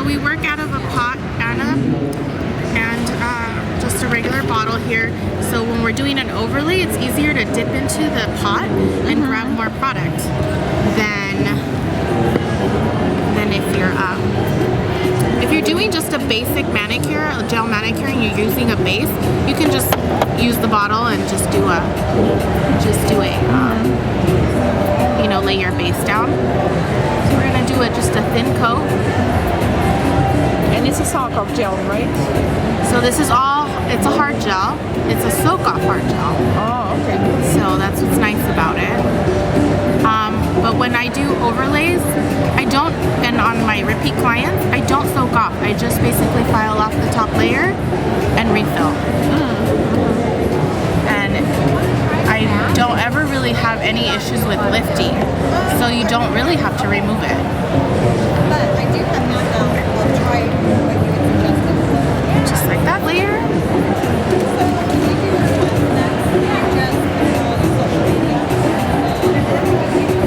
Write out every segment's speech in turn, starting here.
we work out of a pot, Anna, and just a regular bottle here. So when we're doing an overlay, it's easier to dip into the pot and grab more product than if you're doing just a basic manicure, a gel manicure, and you're using a base, you can just use the bottle and just do a you know, lay your base down. So we're gonna do just a thin coat. And it's a soak off gel, right? So this is all, it's a hard gel. It's a soak off hard gel. Oh, okay. So that's what's nice about it. But when I do overlays, I don't, and on my repeat clients, I don't soak off. I just basically file off the top layer and refill. And I don't ever really have any issues with lifting, so you don't really have to remove it. But I do have that now. We'll try what you would suggest. Just like that layer.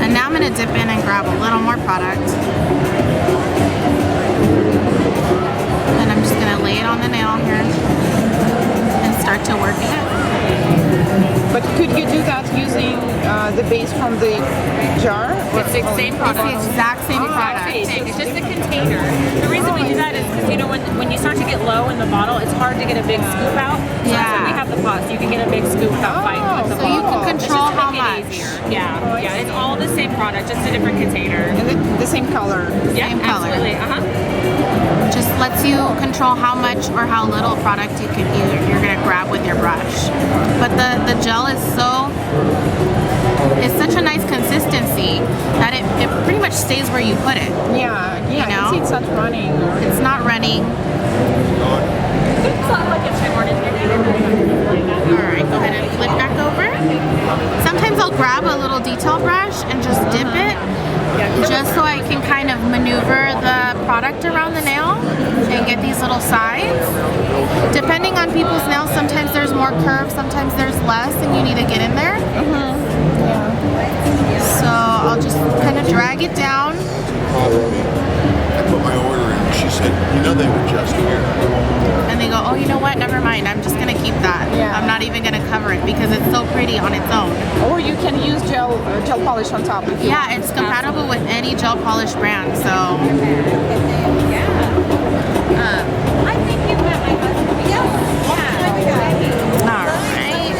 And now I'm going to dip in and grab a little more product. And I'm just going to lay it on the nail here and start to work it. But could you do that using the base from the jar? It's the same product. It's the exact same product. It's just a container. The reason we do that is because, you know, when you start to get low in the bottle, it's hard to get a big scoop out. So that's why we have the pot, so you can get a big scoop without fighting with the So you bottle. can control how much. Yeah, it's all the same product, just a different container. And the same color. Yeah, Same color. absolutely. Just lets you control how much or how little product you're gonna grab with your brush. But the gel is it's such a nice consistency that it pretty much stays where you put it. Yeah, You know? it's not running. It's not running. Alright, go ahead and flip back over. Sometimes I'll grab a little detail brush and just dip it, just so I can kind of maneuver the product around the nail and get these little sides. Depending on people's nails, sometimes there's more curve, sometimes there's less, and you need to get in there. So I'll just kind of drag it down. I put my order in and she said, you know, they were just here. And they go, oh, you know what, never mind, I'm just gonna keep that. Yeah. I'm not even gonna cover it because it's so pretty on its own. Or you can use gel polish on top. If you Yeah, it's compatible with any gel polish brand, so. I think you met my husband. Yeah. Alright.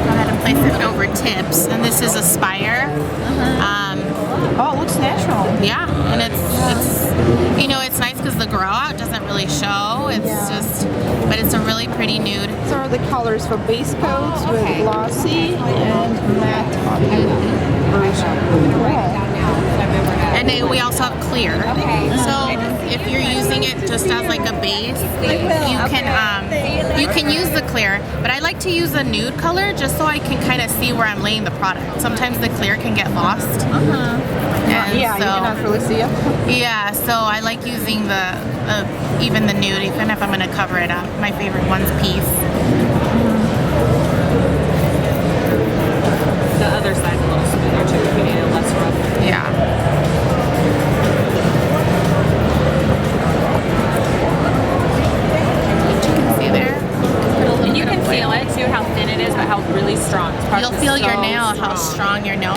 Go ahead and place it over tips. And this is Aspire. Oh, it looks natural. Yeah, and it's you know, it's nice because the grow out doesn't really show. It's just, but it's a really pretty nude. These are the colors for base coats with glossy and matte version. And we also have clear. So if you're using it just as like a base, you can use the clear. But I like to use a nude color just so I can kind of see where I'm laying the product. Sometimes the clear can get lost. And Yeah, you cannot really see it. Yeah, so I like using even the nude, even if I'm going to cover it up. My favorite one's Peace. The other side's a little smoother too, if you need it less rough. Yeah. You can see there. And you can feel it too, how thin it is, but how really strong. You'll feel your nail, how strong your nail